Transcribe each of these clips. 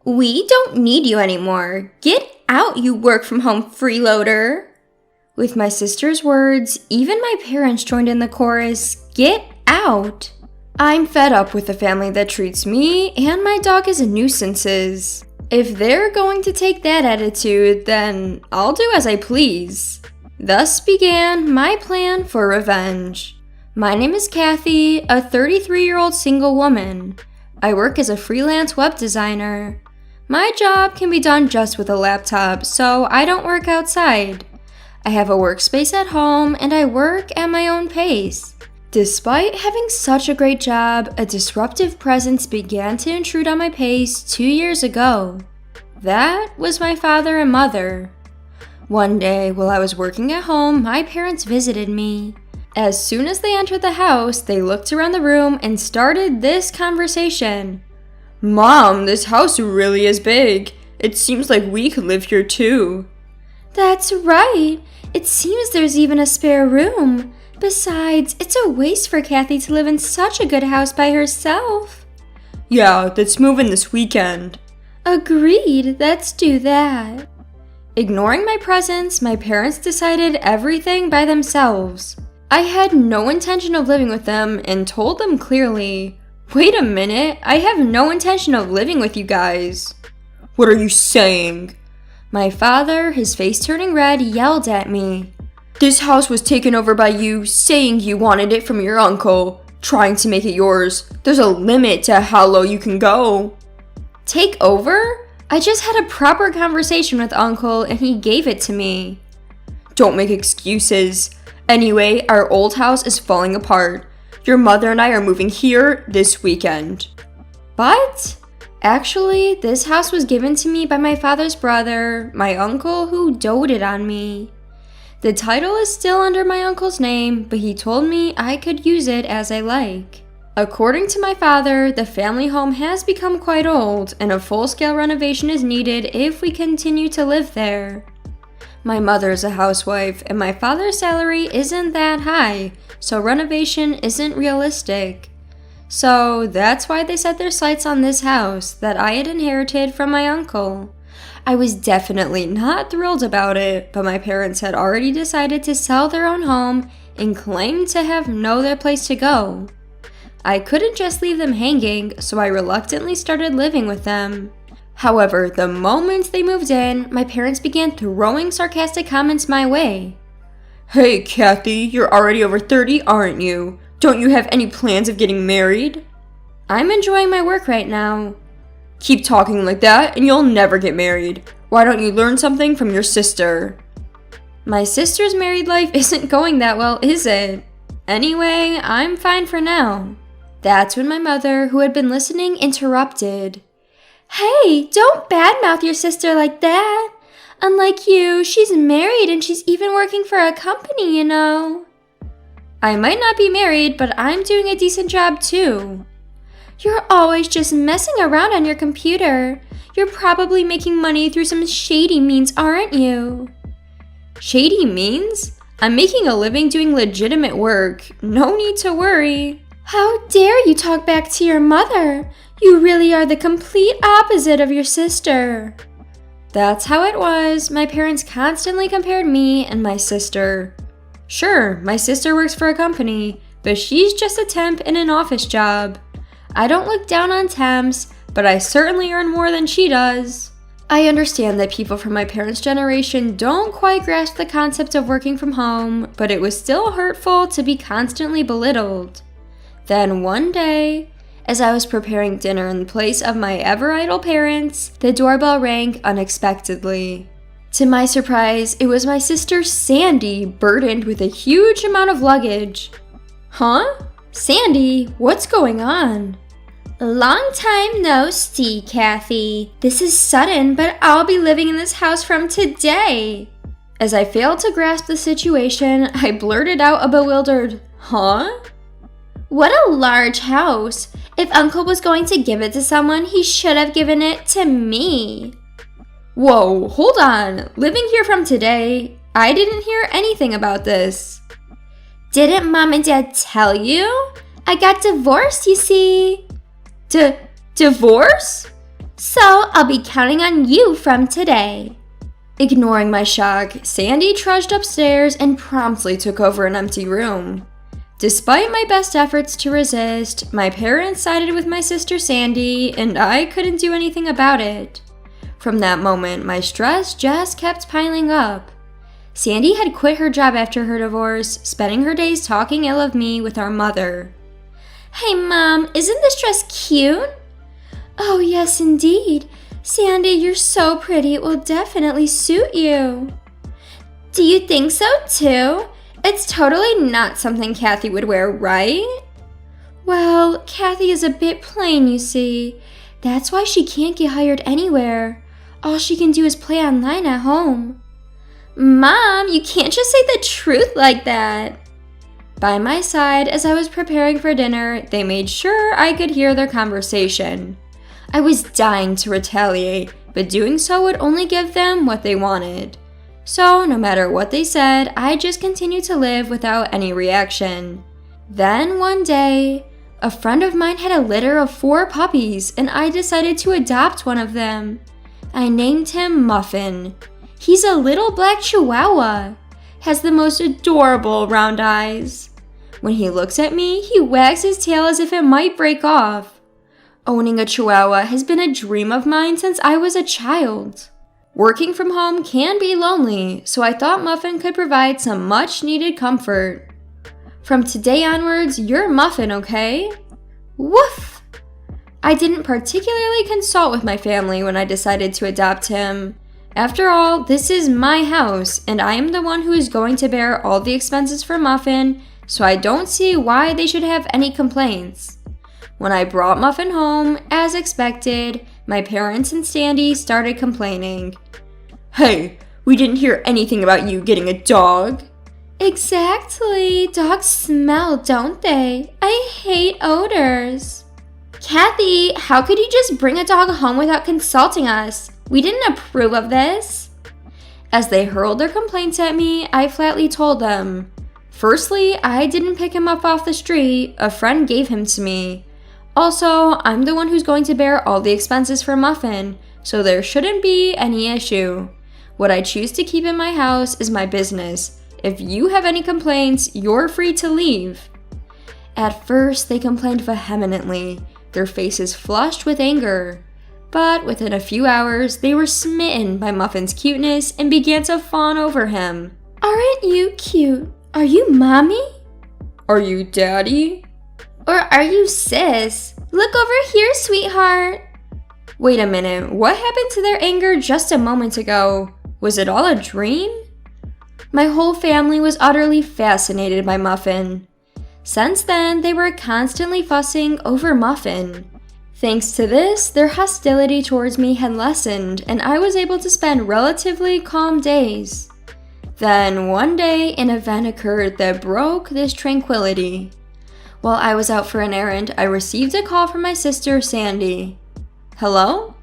We don't need you anymore. Get out, you work-from-home freeloader. With my sister's words, even my parents joined in the chorus, "Get out." I'm fed up with a family that treats me and my dog as nuisances. If they're going to take that attitude, then I'll do as I please. Thus began my plan for revenge. My name is Kathy, a 33-year-old single woman. I work as a freelance web designer. My job can be done just with a laptop, so I don't work outside. I have a workspace at home and I work at my own pace. Despite having such a great job, a disruptive presence began to intrude on my pace 2 years ago. That was my father and mother. One day, while I was working at home, my parents visited me. As soon as they entered the house, they looked around the room and started this conversation. "Mom, this house really is big. It seems like we could live here too." "That's right. It seems there's even a spare room. Besides, it's a waste for Kathy to live in such a good house by herself." "Yeah, let's move in this weekend." "Agreed, let's do that." Ignoring my presence, my parents decided everything by themselves. I had no intention of living with them and told them clearly, "Wait a minute, I have no intention of living with you guys." "What are you saying?" My father, his face turning red, yelled at me. "This house was taken over by you, saying you wanted it from your uncle, trying to make it yours. There's a limit to how low you can go." Take over? I just had a proper conversation with Uncle and he gave it to me. "Don't make excuses. Anyway, our old house is falling apart. Your mother and I are moving here this weekend." But actually, this house was given to me by my father's brother, my uncle, who doted on me. The title is still under my uncle's name, but he told me I could use it as I like. According to my father, the family home has become quite old, and a full-scale renovation is needed if we continue to live there. My mother is a housewife, and my father's salary isn't that high, so renovation isn't realistic. So that's why they set their sights on this house that I had inherited from my uncle. I was definitely not thrilled about it, but my parents had already decided to sell their own home and claimed to have no other place to go. I couldn't just leave them hanging, so I reluctantly started living with them. However, the moment they moved in, my parents began throwing sarcastic comments my way. "Hey, Kathy, you're already over 30, aren't you? Don't you have any plans of getting married?" "I'm enjoying my work right now." "Keep talking like that and you'll never get married. Why don't you learn something from your sister?" My sister's married life isn't going that well, is it? Anyway, I'm fine for now. That's when my mother, who had been listening, interrupted. "Hey, don't badmouth your sister like that. Unlike you, she's married and she's even working for a company, you know." "I might not be married, but I'm doing a decent job too." "You're always just messing around on your computer. You're probably making money through some shady means, aren't you?" "Shady means? I'm making a living doing legitimate work. No need to worry." "How dare you talk back to your mother? You really are the complete opposite of your sister." That's how it was. My parents constantly compared me and my sister. Sure, my sister works for a company, but she's just a temp in an office job. I don't look down on temps, but I certainly earn more than she does. I understand that people from my parents' generation don't quite grasp the concept of working from home, but it was still hurtful to be constantly belittled. Then one day, as I was preparing dinner in place of my ever-idle parents, the doorbell rang unexpectedly. To my surprise, it was my sister Sandy, burdened with a huge amount of luggage. "Huh? Sandy, what's going on?" "Long time no see, Kathy. This is sudden, but I'll be living in this house from today." As I failed to grasp the situation, I blurted out a bewildered, "Huh?" "What a large house. If Uncle was going to give it to someone, he should have given it to me." "Whoa, hold on. Living here from today? I didn't hear anything about this." "Didn't Mom and Dad tell you? I got divorced, you see." Divorce? So I'll be counting on you from today. Ignoring my shock, Sandy trudged upstairs and promptly took over an empty room. Despite my best efforts to resist, my parents sided with my sister Sandy, and I couldn't do anything about it. From that moment, my stress just kept piling up. Sandy had quit her job after her divorce, spending her days talking ill of me with our mother. Hey Mom, isn't this dress cute? Oh yes indeed. Sandy, you're so pretty, it will definitely suit you. Do you think so too? It's totally not something Kathy would wear, right? Well, Kathy is a bit plain, you see. That's why she can't get hired anywhere. All she can do is play online at home. Mom, you can't just say the truth like that. By my side, as I was preparing for dinner, they made sure I could hear their conversation. I was dying to retaliate, but doing so would only give them what they wanted. So, no matter what they said, I just continued to live without any reaction. Then, one day, a friend of mine had a litter of 4 puppies, and I decided to adopt one of them. I named him Muffin. He's a little black chihuahua. Has the most adorable round eyes. When he looks at me, he wags his tail as if it might break off. Owning a chihuahua has been a dream of mine since I was a child. Working from home can be lonely, so I thought Muffin could provide some much-needed comfort. From today onwards, you're Muffin, okay? Woof! I didn't particularly consult with my family when I decided to adopt him. After all, this is my house, and I am the one who is going to bear all the expenses for Muffin, so I don't see why they should have any complaints. When I brought Muffin home, as expected, my parents and Sandy started complaining. Hey, we didn't hear anything about you getting a dog. Exactly. Dogs smell, don't they? I hate odors. Kathy, how could you just bring a dog home without consulting us? We didn't approve of this. As they hurled their complaints at me, I flatly told them. Firstly, I didn't pick him up off the street. A friend gave him to me. Also, I'm the one who's going to bear all the expenses for Muffin, so there shouldn't be any issue. What I choose to keep in my house is my business. If you have any complaints, you're free to leave. At first, they complained vehemently, their faces flushed with anger. But within a few hours, they were smitten by Muffin's cuteness and began to fawn over him. Aren't you cute? Are you mommy? Are you daddy? Or are you sis? Look over here, sweetheart. Wait a minute, what happened to their anger just a moment ago? Was it all a dream? My whole family was utterly fascinated by Muffin. Since then, they were constantly fussing over Muffin. Thanks to this, their hostility towards me had lessened, and I was able to spend relatively calm days. Then, one day, an event occurred that broke this tranquility. While I was out for an errand, I received a call from my sister, Sandy. Hello?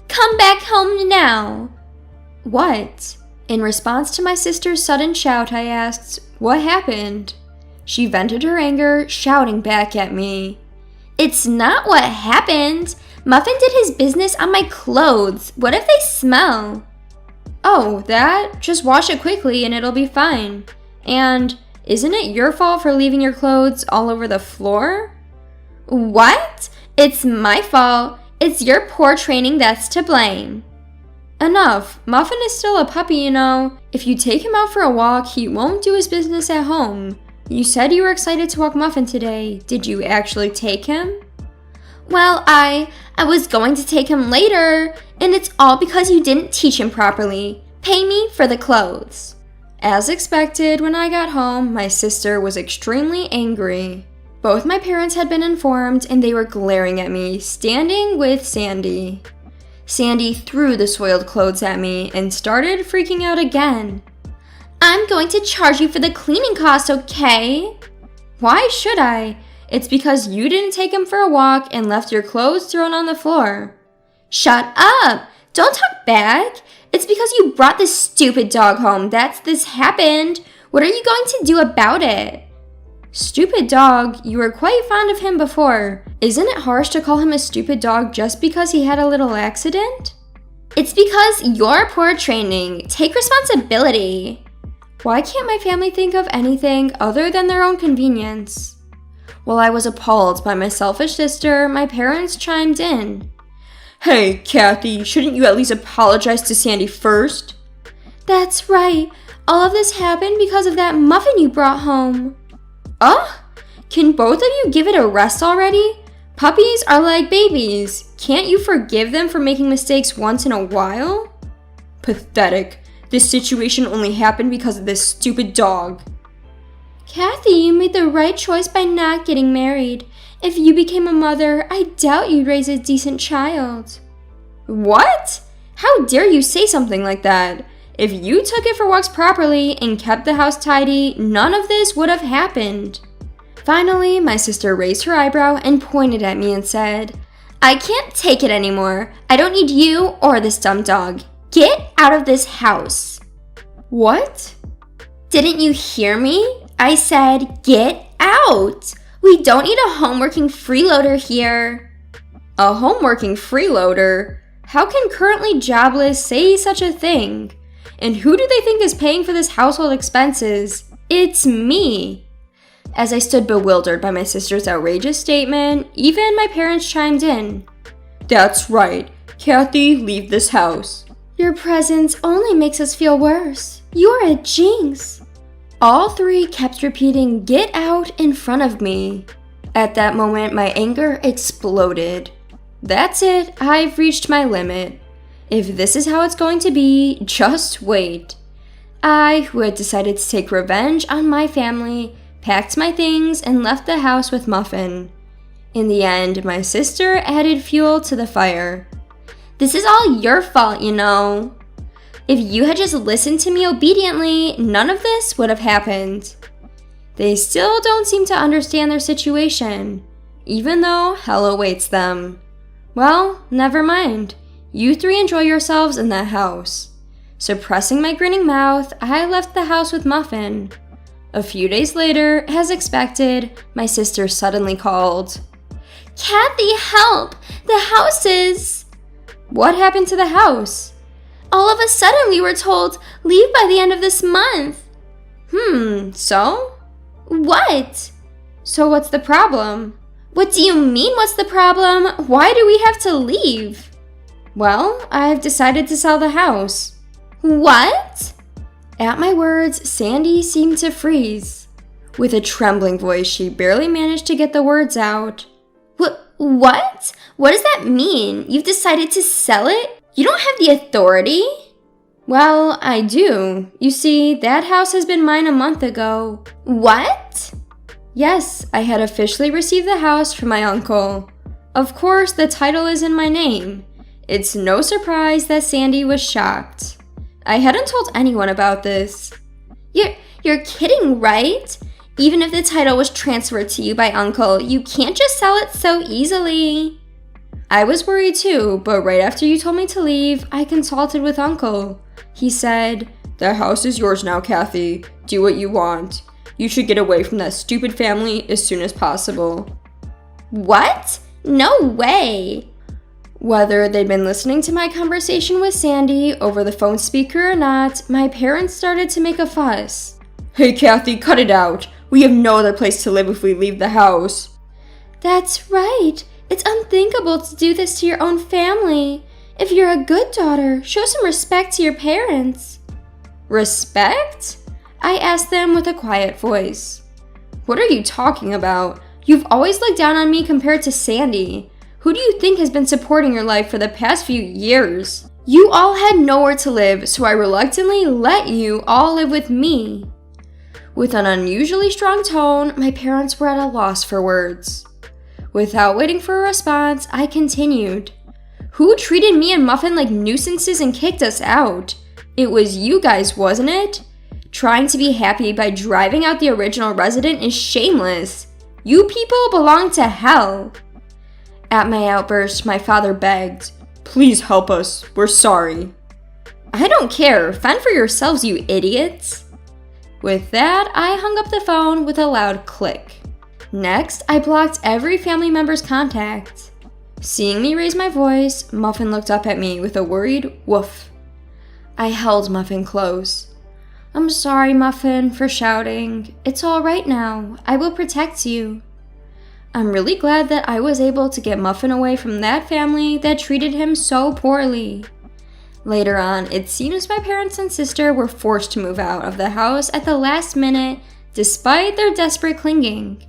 Come back home now. What? In response to my sister's sudden shout, I asked, what happened? She vented her anger, shouting back at me. It's not what happened. Muffin did his business on my clothes. What if they smell? Oh, that? Just wash it quickly and it'll be fine. And isn't it your fault for leaving your clothes all over the floor? What? It's my fault. It's your poor training that's to blame. Enough. Muffin is still a puppy, you know. If you take him out for a walk, he won't do his business at home. You said you were excited to walk Muffin today. Did you actually take him? Well, I was going to take him later, and it's all because you didn't teach him properly. Pay me for the clothes. As expected, when I got home, my sister was extremely angry. Both my parents had been informed, and they were glaring at me, standing with Sandy. Sandy threw the soiled clothes at me and started freaking out again. I'm going to charge you for the cleaning costs, okay? Why should I? It's because you didn't take him for a walk and left your clothes thrown on the floor. Shut up! Don't talk back! It's because you brought this stupid dog home that this happened. What are you going to do about it? Stupid dog, you were quite fond of him before. Isn't it harsh to call him a stupid dog just because he had a little accident? It's because you're poor training. Take responsibility. Why can't my family think of anything other than their own convenience? While I was appalled by my selfish sister, my parents chimed in. Hey, Kathy, shouldn't you at least apologize to Sandy first? That's right. All of this happened because of that muffin you brought home. Can both of you give it a rest already? Puppies are like babies. Can't you forgive them for making mistakes once in a while? Pathetic. This situation only happened because of this stupid dog. Kathy, you made the right choice by not getting married. If you became a mother, I doubt you'd raise a decent child. What? How dare you say something like that? If you took it for walks properly and kept the house tidy, none of this would have happened. Finally, my sister raised her eyebrow and pointed at me and said, I can't take it anymore. I don't need you or this dumb dog. Get out of this house. What? Didn't you hear me? I said, get out. We don't need a homeworking freeloader here. A homeworking freeloader? How can currently jobless say such a thing? And who do they think is paying for this household expenses? It's me. As I stood bewildered by my sister's outrageous statement, even my parents chimed in. That's right. Kathy, leave this house. Your presence only makes us feel worse. You're a jinx. All three kept repeating, get out in front of me. At that moment, my anger exploded. That's it. I've reached my limit. If this is how it's going to be, just wait. I, who had decided to take revenge on my family, packed my things and left the house with Muffin. In the end, my sister added fuel to the fire. This is all your fault, you know. If you had just listened to me obediently, none of this would have happened. They still don't seem to understand their situation, even though hell awaits them. Well, never mind. You three enjoy yourselves in that house. Suppressing my grinning mouth, I left the house with Muffin. A few days later, as expected, my sister suddenly called. Kathy, help! The house is... What happened to the house? All of a sudden we were told, leave by the end of this month. So? What? So what's the problem? What do you mean, what's the problem? Why do we have to leave? Well, I've decided to sell the house. What? At my words, Sandy seemed to freeze. With a trembling voice, she barely managed to get the words out. What? What does that mean? You've decided to sell it? You don't have the authority. Well, I do. You see, that house has been mine a month ago. What? Yes, I had officially received the house from my uncle. Of course, the title is in my name. It's no surprise that Sandy was shocked. I hadn't told anyone about this. You're kidding, right? Even if the title was transferred to you by Uncle, you can't just sell it so easily. I was worried too, but right after you told me to leave, I consulted with Uncle. He said, "The house is yours now, Kathy. Do what you want. You should get away from that stupid family as soon as possible." What? No way! Whether they'd been listening to my conversation with Sandy over the phone speaker or not, my parents started to make a fuss. "Hey, Kathy, cut it out. We have no other place to live if we leave the house." That's right. It's unthinkable to do this to your own family. If you're a good daughter, show some respect to your parents. Respect? I asked them with a quiet voice. What are you talking about? You've always looked down on me compared to Sandy. Who do you think has been supporting your life for the past few years? You all had nowhere to live, so I reluctantly let you all live with me. With an unusually strong tone, my parents were at a loss for words. Without waiting for a response, I continued. Who treated me and Muffin like nuisances and kicked us out? It was you guys, wasn't it? Trying to be happy by driving out the original resident is shameless. You people belong to hell. At my outburst, my father begged, "Please help us. We're sorry." I don't care. Fend for yourselves, you idiots. With that, I hung up the phone with a loud click. Next, I blocked every family member's contact. Seeing me raise my voice, Muffin looked up at me with a worried woof. I held Muffin close. I'm sorry, Muffin, for shouting. It's all right now. I will protect you. I'm really glad that I was able to get Muffin away from that family that treated him so poorly. Later on, it seems my parents and sister were forced to move out of the house at the last minute despite their desperate clinging.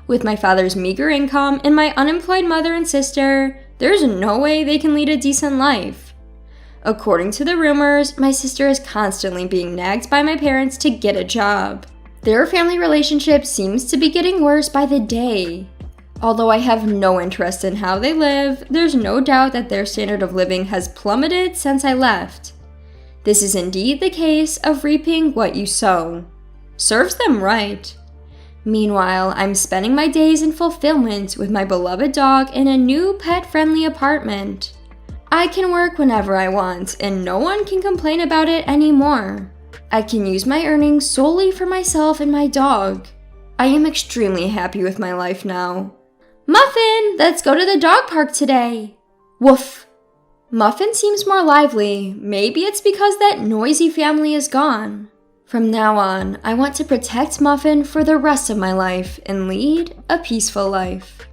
With my father's meager income and my unemployed mother and sister, there's no way they can lead a decent life. According to the rumors, my sister is constantly being nagged by my parents to get a job. Their family relationship seems to be getting worse by the day. Although I have no interest in how they live, there's no doubt that their standard of living has plummeted since I left. This is indeed the case of reaping what you sow. Serves them right. Meanwhile, I'm spending my days in fulfillment with my beloved dog in a new pet-friendly apartment. I can work whenever I want, and no one can complain about it anymore. I can use my earnings solely for myself and my dog. I am extremely happy with my life now. Muffin, let's go to the dog park today. Woof. Muffin seems more lively. Maybe it's because that noisy family is gone. From now on, I want to protect Muffin for the rest of my life and lead a peaceful life.